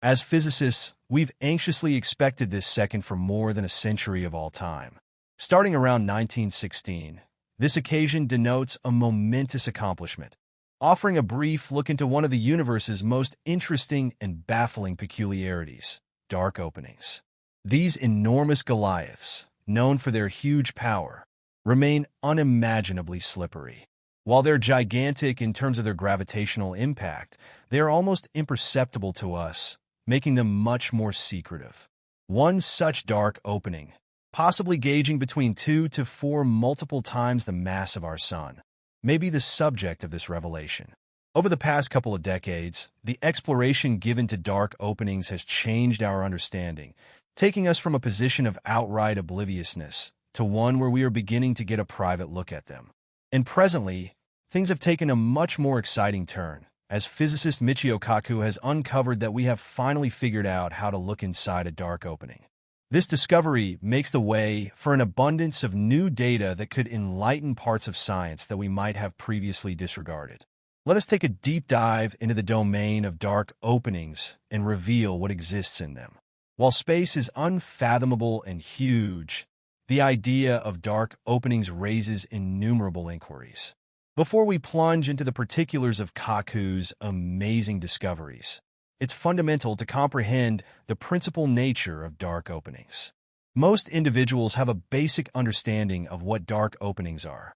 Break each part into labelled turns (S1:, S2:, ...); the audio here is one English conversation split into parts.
S1: As physicists, we've anxiously expected this second for more than a century of all time. Starting around 1916, this occasion denotes a momentous accomplishment, offering a brief look into one of the universe's most interesting and baffling peculiarities: dark openings. These enormous Goliaths, known for their huge power, remain unimaginably slippery. While they're gigantic in terms of their gravitational impact, they are almost imperceptible to us, making them much more secretive. One such dark opening, possibly gauging between 2 to 4 multiple times the mass of our Sun, may be the subject of this revelation. Over the past couple of decades, the exploration given to dark openings has changed our understanding, taking us from a position of outright obliviousness to one where we are beginning to get a private look at them. And presently, things have taken a much more exciting turn, as physicist Michio Kaku has uncovered that we have finally figured out how to look inside a dark opening. This discovery makes the way for an abundance of new data that could enlighten parts of science that we might have previously disregarded. Let us take a deep dive into the domain of dark openings and reveal what exists in them. While space is unfathomable and huge, the idea of dark openings raises innumerable inquiries. Before we plunge into the particulars of Kaku's amazing discoveries, it's fundamental to comprehend the principal nature of dark openings. Most individuals have a basic understanding of what dark openings are.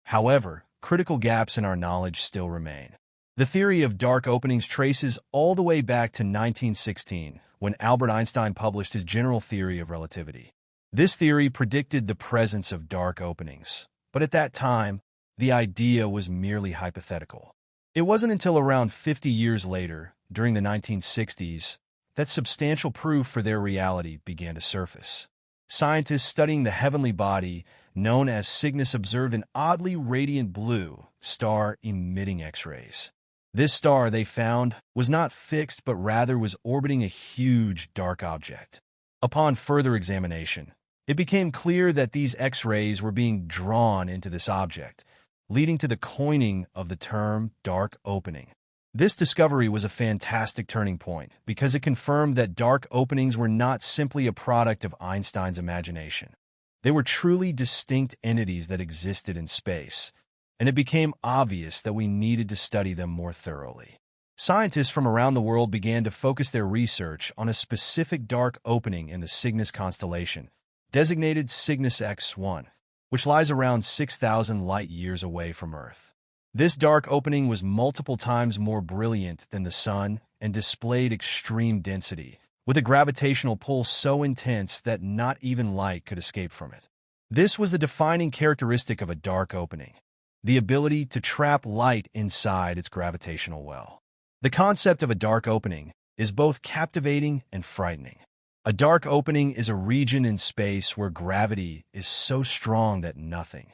S1: However, critical gaps in our knowledge still remain. The theory of dark openings traces all the way back to 1916, when Albert Einstein published his general theory of relativity. This theory predicted the presence of dark openings, but at that time, the idea was merely hypothetical. It wasn't until around 50 years later, during the 1960s, that substantial proof for their reality began to surface. Scientists studying the heavenly body, known as Cygnus, observed an oddly radiant blue star emitting X-rays. This star, they found, was not fixed but rather was orbiting a huge dark object. Upon further examination, it became clear that these X-rays were being drawn into this object, leading to the coining of the term dark opening. This discovery was a fantastic turning point because it confirmed that dark openings were not simply a product of Einstein's imagination. They were truly distinct entities that existed in space, and it became obvious that we needed to study them more thoroughly. Scientists from around the world began to focus their research on a specific dark opening in the Cygnus constellation, designated Cygnus X1, which lies around 6,000 light-years away from Earth. This dark opening was multiple times more brilliant than the Sun and displayed extreme density, with a gravitational pull so intense that not even light could escape from it. This was the defining characteristic of a dark opening: the ability to trap light inside its gravitational well. The concept of a dark opening is both captivating and frightening. A dark opening is a region in space where gravity is so strong that nothing,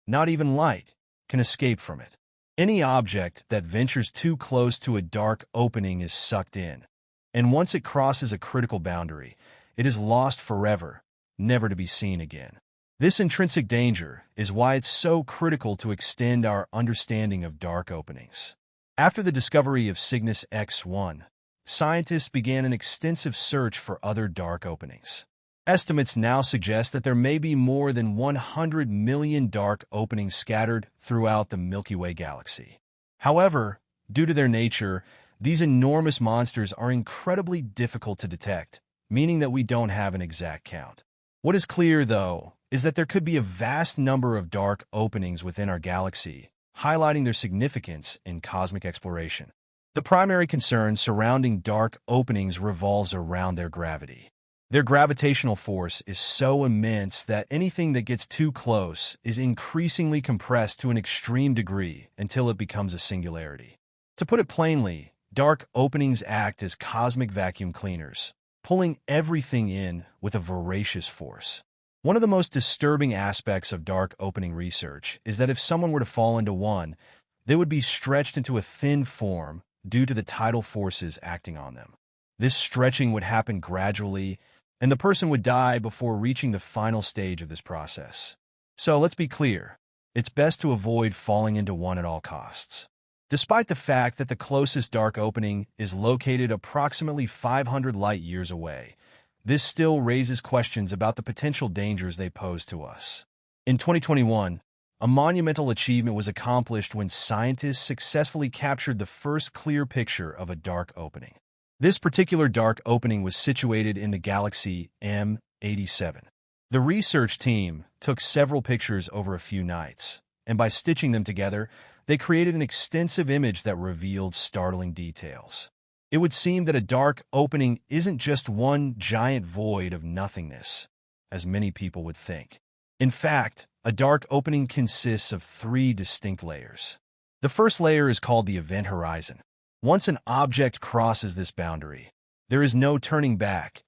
S1: not even light, can escape from it. Any object that ventures too close to a dark opening is sucked in, and once it crosses a critical boundary, it is lost forever, never to be seen again. This intrinsic danger is why it's so critical to extend our understanding of dark openings. After the discovery of Cygnus X1, scientists began an extensive search for other dark openings. Estimates now suggest that there may be more than 100 million dark openings scattered throughout the Milky Way galaxy. However, due to their nature, these enormous monsters are incredibly difficult to detect, meaning that we don't have an exact count. What is clear, though, is that there could be a vast number of dark openings within our galaxy, highlighting their significance in cosmic exploration. The primary concern surrounding dark openings revolves around their gravity. Their gravitational force is so immense that anything that gets too close is increasingly compressed to an extreme degree until it becomes a singularity. To put it plainly, dark openings act as cosmic vacuum cleaners, pulling everything in with a voracious force. One of the most disturbing aspects of dark opening research is that if someone were to fall into one, they would be stretched into a thin form due to the tidal forces acting on them. This stretching would happen gradually, and the person would die before reaching the final stage of this process. So let's be clear, it's best to avoid falling into one at all costs. Despite the fact that the closest dark opening is located approximately 500 light-years away, this still raises questions about the potential dangers they pose to us. In 2021, a monumental achievement was accomplished when scientists successfully captured the first clear picture of a dark opening. This particular dark opening was situated in the galaxy M87. The research team took several pictures over a few nights, and by stitching them together, they created an extensive image that revealed startling details. It would seem that a dark opening isn't just one giant void of nothingness, as many people would think. In fact, a dark opening consists of three distinct layers. The first layer is called the event horizon. Once an object crosses this boundary, there is no turning back.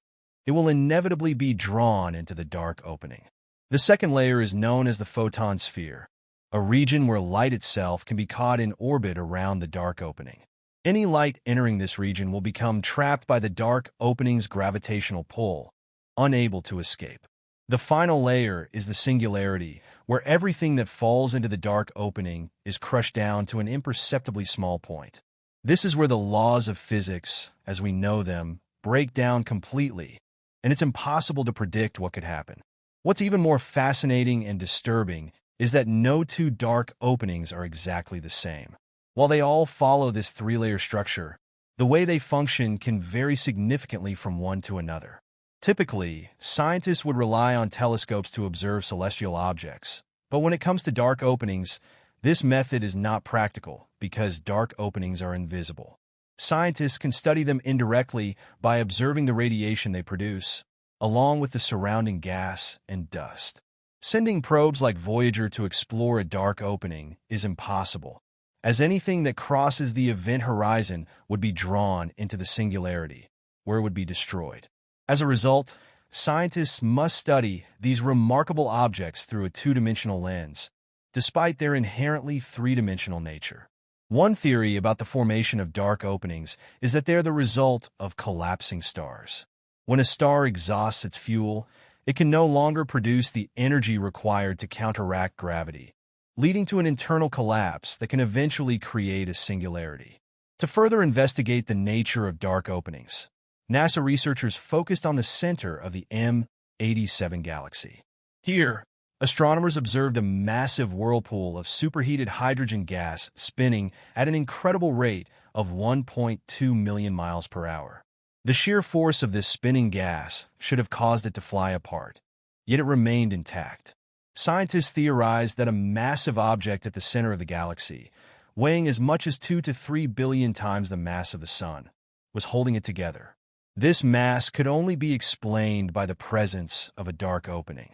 S1: It will inevitably be drawn into the dark opening. The second layer is known as the photon sphere, a region where light itself can be caught in orbit around the dark opening. Any light entering this region will become trapped by the dark opening's gravitational pull, unable to escape. The final layer is the singularity, where everything that falls into the dark opening is crushed down to an imperceptibly small point. This is where the laws of physics, as we know them, break down completely, and it's impossible to predict what could happen. What's even more fascinating and disturbing is that no two dark openings are exactly the same. While they all follow this three-layer structure, the way they function can vary significantly from one to another. Typically, scientists would rely on telescopes to observe celestial objects, but when it comes to dark openings, this method is not practical because dark openings are invisible. Scientists can study them indirectly by observing the radiation they produce, along with the surrounding gas and dust. Sending probes like Voyager to explore a dark opening is impossible, as anything that crosses the event horizon would be drawn into the singularity, where it would be destroyed. As a result, scientists must study these remarkable objects through a two-dimensional lens, despite their inherently three-dimensional nature. One theory about the formation of dark openings is that they're the result of collapsing stars. When a star exhausts its fuel, it can no longer produce the energy required to counteract gravity, leading to an internal collapse that can eventually create a singularity. To further investigate the nature of dark openings, NASA researchers focused on the center of the M87 galaxy. Here, astronomers observed a massive whirlpool of superheated hydrogen gas spinning at an incredible rate of 1.2 million miles per hour. The sheer force of this spinning gas should have caused it to fly apart, yet it remained intact. Scientists theorized that a massive object at the center of the galaxy, weighing as much as 2 to 3 billion times the mass of the Sun, was holding it together. This mass could only be explained by the presence of a dark opening.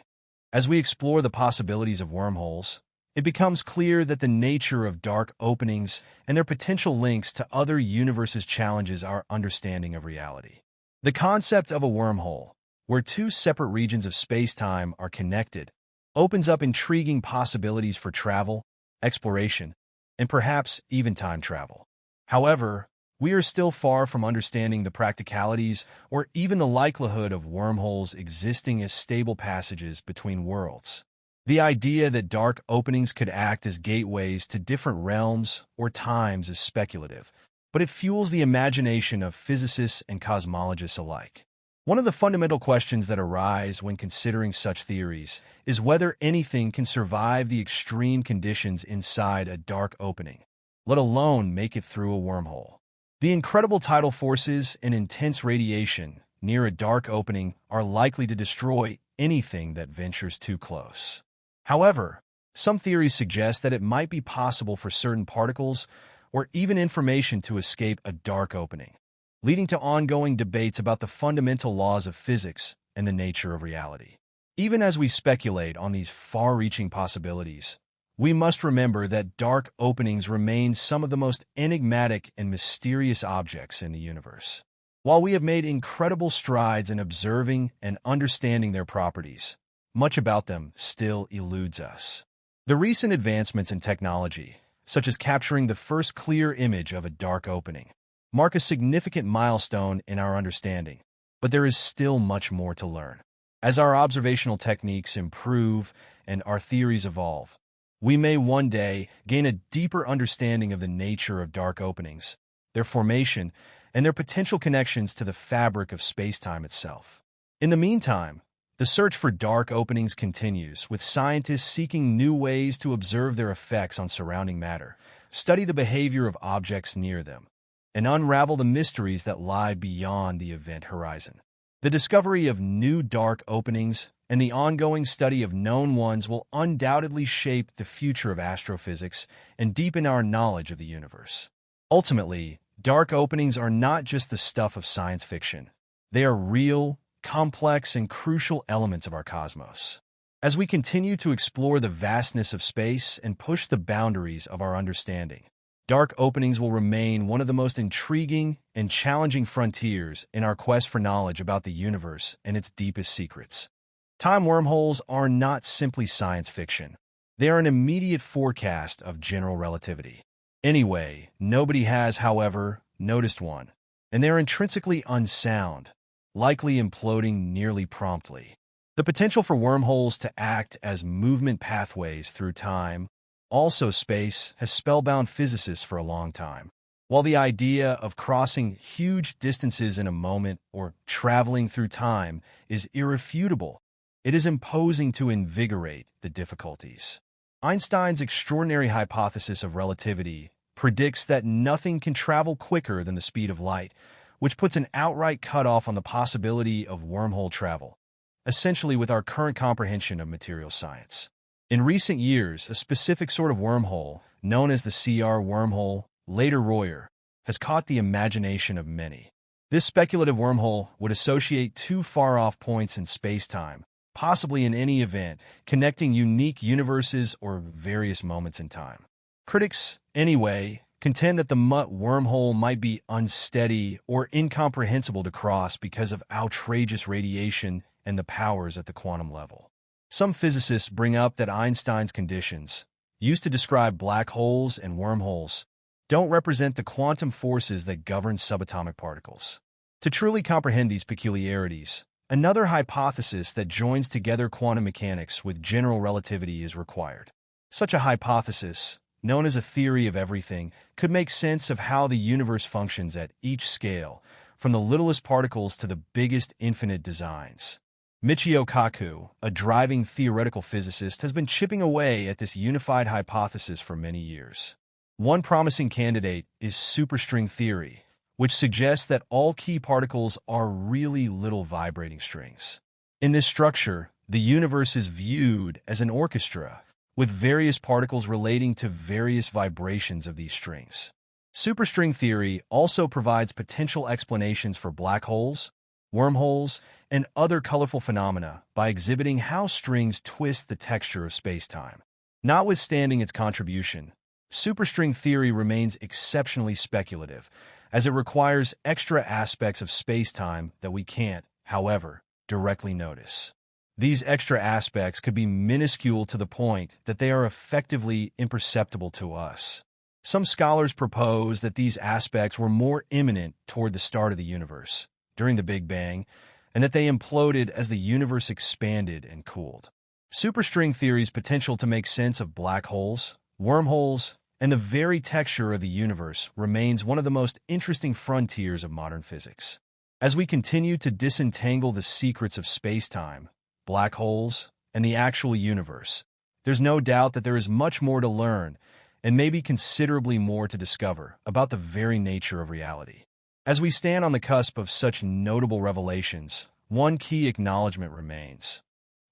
S1: As we explore the possibilities of wormholes, it becomes clear that the nature of dark openings and their potential links to other universes challenges our understanding of reality. The concept of a wormhole, where two separate regions of space-time are connected, opens up intriguing possibilities for travel, exploration, and perhaps even time travel. However, we are still far from understanding the practicalities or even the likelihood of wormholes existing as stable passages between worlds. The idea that dark openings could act as gateways to different realms or times is speculative, but it fuels the imagination of physicists and cosmologists alike. One of the fundamental questions that arise when considering such theories is whether anything can survive the extreme conditions inside a dark opening, let alone make it through a wormhole. The incredible tidal forces and intense radiation near a dark opening are likely to destroy anything that ventures too close. However, some theories suggest that it might be possible for certain particles or even information to escape a dark opening, leading to ongoing debates about the fundamental laws of physics and the nature of reality. Even as we speculate on these far-reaching possibilities, we must remember that dark openings remain some of the most enigmatic and mysterious objects in the universe. While we have made incredible strides in observing and understanding their properties, much about them still eludes us. The recent advancements in technology, such as capturing the first clear image of a dark opening, mark a significant milestone in our understanding, but there is still much more to learn. As our observational techniques improve and our theories evolve, we may one day gain a deeper understanding of the nature of dark openings, their formation, and their potential connections to the fabric of space-time itself. In the meantime, the search for dark openings continues, with scientists seeking new ways to observe their effects on surrounding matter, study the behavior of objects near them, and unravel the mysteries that lie beyond the event horizon. The discovery of new dark openings and the ongoing study of known ones will undoubtedly shape the future of astrophysics and deepen our knowledge of the universe. Ultimately, dark openings are not just the stuff of science fiction. They are real, complex, and crucial elements of our cosmos. As we continue to explore the vastness of space and push the boundaries of our understanding, dark openings will remain one of the most intriguing and challenging frontiers in our quest for knowledge about the universe and its deepest secrets. Time wormholes are not simply science fiction. They are an immediate forecast of general relativity. Anyway, nobody has, however, noticed one, and they are intrinsically unsound, likely imploding nearly promptly. The potential for wormholes to act as movement pathways through time, also space, has spellbound physicists for a long time. While the idea of crossing huge distances in a moment or traveling through time is irrefutable, it is imposing to invigorate the difficulties. Einstein's extraordinary hypothesis of relativity predicts that nothing can travel quicker than the speed of light, which puts an outright cutoff on the possibility of wormhole travel, essentially with our current comprehension of material science. In recent years, a specific sort of wormhole, known as the CR wormhole, later Royer, has caught the imagination of many. This speculative wormhole would associate two far-off points in space-time, possibly in any event, connecting unique universes or various moments in time. Critics, anyway, contend that the Mutt wormhole might be unsteady or incomprehensible to cross because of outrageous radiation and the powers at the quantum level. Some physicists bring up that Einstein's conditions, used to describe black holes and wormholes, don't represent the quantum forces that govern subatomic particles. To truly comprehend these peculiarities, another hypothesis that joins together quantum mechanics with general relativity is required. Such a hypothesis, known as a theory of everything, could make sense of how the universe functions at each scale, from the littlest particles to the biggest infinite designs. Michio Kaku, a driving theoretical physicist, has been chipping away at this unified hypothesis for many years. One promising candidate is superstring theory, which suggests that all key particles are really little vibrating strings. In this structure, the universe is viewed as an orchestra, with various particles relating to various vibrations of these strings. Superstring theory also provides potential explanations for black holes, wormholes, and other colorful phenomena by exhibiting how strings twist the texture of space-time. Notwithstanding its contribution, superstring theory remains exceptionally speculative, as it requires extra aspects of space-time that we can't, however, directly notice. These extra aspects could be minuscule to the point that they are effectively imperceptible to us. Some scholars propose that these aspects were more imminent toward the start of the universe, during the Big Bang, and that they imploded as the universe expanded and cooled. Superstring theory's potential to make sense of black holes, wormholes, and the very texture of the universe remains one of the most interesting frontiers of modern physics. As we continue to disentangle the secrets of space-time, black holes, and the actual universe, there's no doubt that there is much more to learn and maybe considerably more to discover about the very nature of reality. As we stand on the cusp of such notable revelations, one key acknowledgement remains.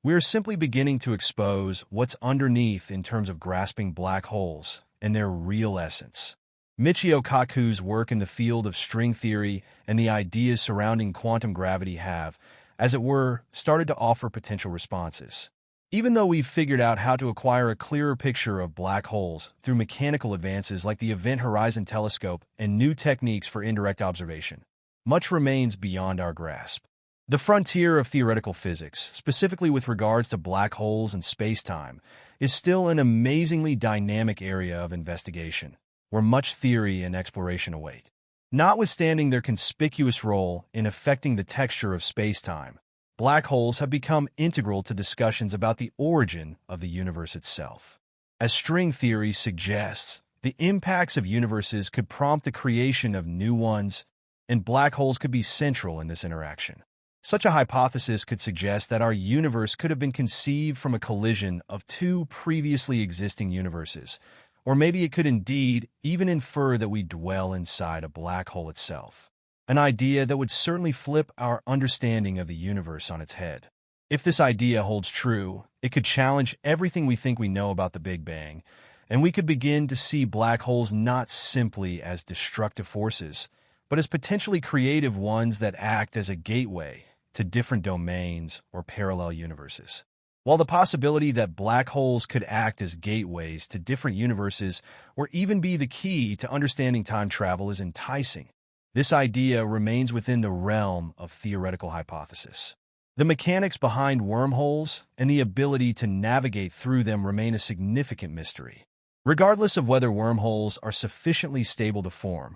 S1: We are simply beginning to expose what's underneath in terms of grasping black holes and their real essence. Michio Kaku's work in the field of string theory and the ideas surrounding quantum gravity have, as it were, started to offer potential responses. Even though we've figured out how to acquire a clearer picture of black holes through mechanical advances like the Event Horizon Telescope and new techniques for indirect observation, much remains beyond our grasp. The frontier of theoretical physics, specifically with regards to black holes and space-time, is still an amazingly dynamic area of investigation, where much theory and exploration await. Notwithstanding their conspicuous role in affecting the texture of space-time, black holes have become integral to discussions about the origin of the universe itself. As string theory suggests, the impacts of universes could prompt the creation of new ones, and black holes could be central in this interaction. Such a hypothesis could suggest that our universe could have been conceived from a collision of two previously existing universes, or maybe it could indeed even infer that we dwell inside a black hole itself, an idea that would certainly flip our understanding of the universe on its head. If this idea holds true, it could challenge everything we think we know about the Big Bang, and we could begin to see black holes not simply as destructive forces, but as potentially creative ones that act as a gateway to different domains or parallel universes. While the possibility that black holes could act as gateways to different universes or even be the key to understanding time travel is enticing, this idea remains within the realm of theoretical hypothesis. The mechanics behind wormholes and the ability to navigate through them remain a significant mystery. Regardless of whether wormholes are sufficiently stable to form,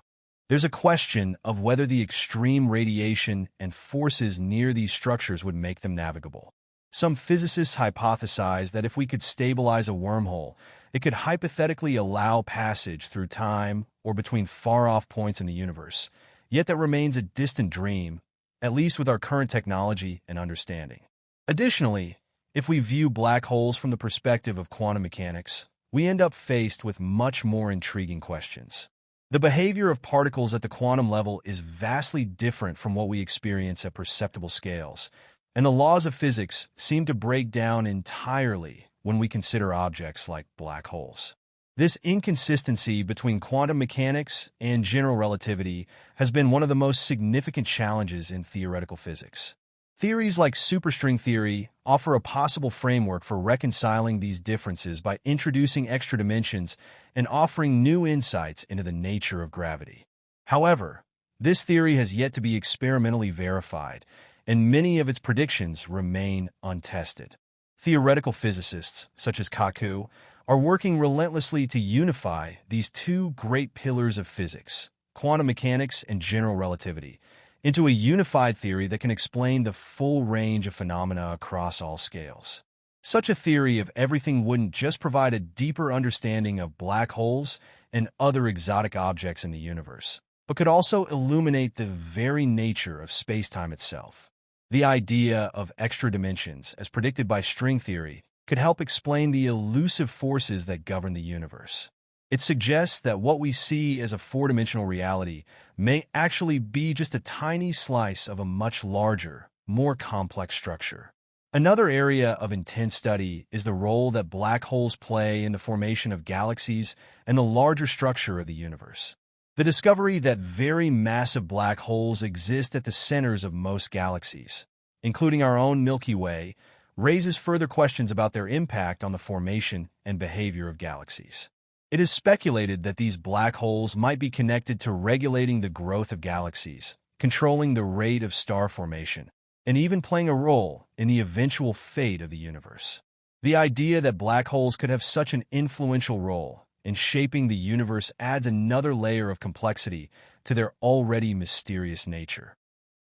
S1: there's a question of whether the extreme radiation and forces near these structures would make them navigable. Some physicists hypothesize that if we could stabilize a wormhole, it could hypothetically allow passage through time or between far-off points in the universe, yet that remains a distant dream, at least with our current technology and understanding. Additionally, if we view black holes from the perspective of quantum mechanics, we end up faced with much more intriguing questions. The behavior of particles at the quantum level is vastly different from what we experience at perceptible scales, and the laws of physics seem to break down entirely when we consider objects like black holes. This inconsistency between quantum mechanics and general relativity has been one of the most significant challenges in theoretical physics. Theories like superstring theory offer a possible framework for reconciling these differences by introducing extra dimensions and offering new insights into the nature of gravity. However, this theory has yet to be experimentally verified, and many of its predictions remain untested. Theoretical physicists, such as Kaku, are working relentlessly to unify these two great pillars of physics, quantum mechanics and general relativity, into a unified theory that can explain the full range of phenomena across all scales. Such a theory of everything wouldn't just provide a deeper understanding of black holes and other exotic objects in the universe, but could also illuminate the very nature of space-time itself. The idea of extra dimensions, as predicted by string theory, could help explain the elusive forces that govern the universe. It suggests that what we see as a four-dimensional reality may actually be just a tiny slice of a much larger, more complex structure. Another area of intense study is the role that black holes play in the formation of galaxies and the larger structure of the universe. The discovery that very massive black holes exist at the centers of most galaxies, including our own Milky Way, raises further questions about their impact on the formation and behavior of galaxies. It is speculated that these black holes might be connected to regulating the growth of galaxies, controlling the rate of star formation, and even playing a role in the eventual fate of the universe. The idea that black holes could have such an influential role in shaping the universe adds another layer of complexity to their already mysterious nature.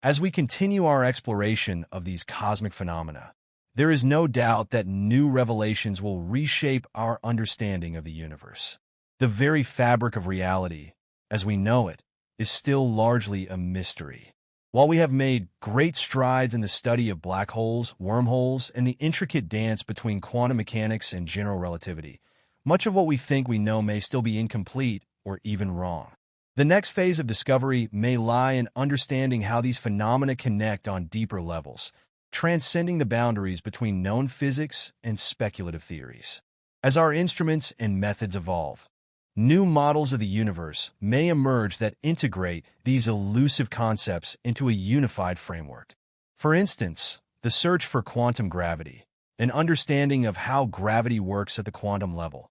S1: As we continue our exploration of these cosmic phenomena, there is no doubt that new revelations will reshape our understanding of the universe. The very fabric of reality, as we know it, is still largely a mystery. While we have made great strides in the study of black holes, wormholes, and the intricate dance between quantum mechanics and general relativity, much of what we think we know may still be incomplete or even wrong. The next phase of discovery may lie in understanding how these phenomena connect on deeper levels, transcending the boundaries between known physics and speculative theories. As our instruments and methods evolve, new models of the universe may emerge that integrate these elusive concepts into a unified framework. For instance, the search for quantum gravity, an understanding of how gravity works at the quantum level,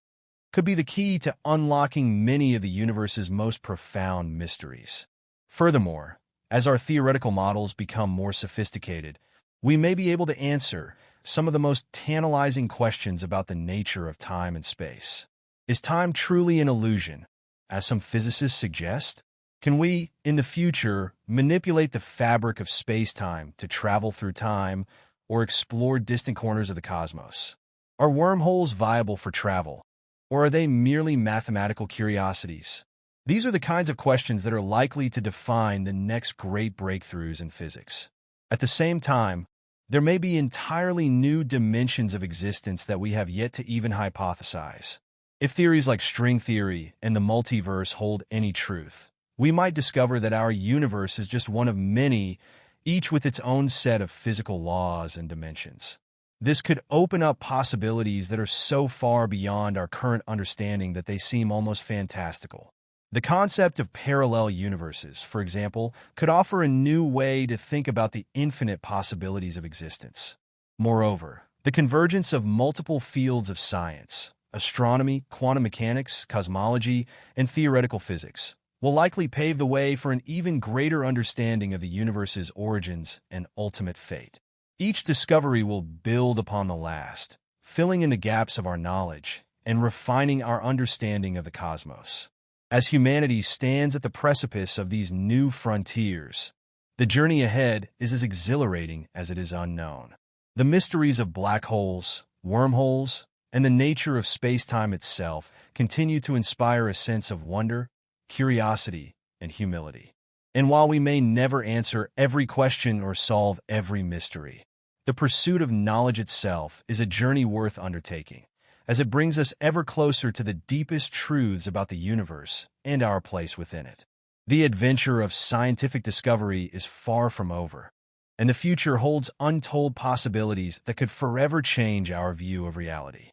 S1: could be the key to unlocking many of the universe's most profound mysteries. Furthermore, as our theoretical models become more sophisticated, we may be able to answer some of the most tantalizing questions about the nature of time and space. Is time truly an illusion, as some physicists suggest? Can we, in the future, manipulate the fabric of space-time to travel through time or explore distant corners of the cosmos? Are wormholes viable for travel, Or are they merely mathematical curiosities? These are the kinds of questions that are likely to define the next great breakthroughs in physics. At the same time, there may be entirely new dimensions of existence that we have yet to even hypothesize. If theories like string theory and the multiverse hold any truth, we might discover that our universe is just one of many, each with its own set of physical laws and dimensions. This could open up possibilities that are so far beyond our current understanding that they seem almost fantastical. The concept of parallel universes, for example, could offer a new way to think about the infinite possibilities of existence. Moreover, the convergence of multiple fields of science, astronomy, quantum mechanics, cosmology, and theoretical physics, will likely pave the way for an even greater understanding of the universe's origins and ultimate fate. Each discovery will build upon the last, filling in the gaps of our knowledge and refining our understanding of the cosmos. As humanity stands at the precipice of these new frontiers, the journey ahead is as exhilarating as it is unknown. The mysteries of black holes, wormholes, and the nature of space-time itself continue to inspire a sense of wonder, curiosity, and humility. And while we may never answer every question or solve every mystery, the pursuit of knowledge itself is a journey worth undertaking, as it brings us ever closer to the deepest truths about the universe and our place within it. The adventure of scientific discovery is far from over, and the future holds untold possibilities that could forever change our view of reality.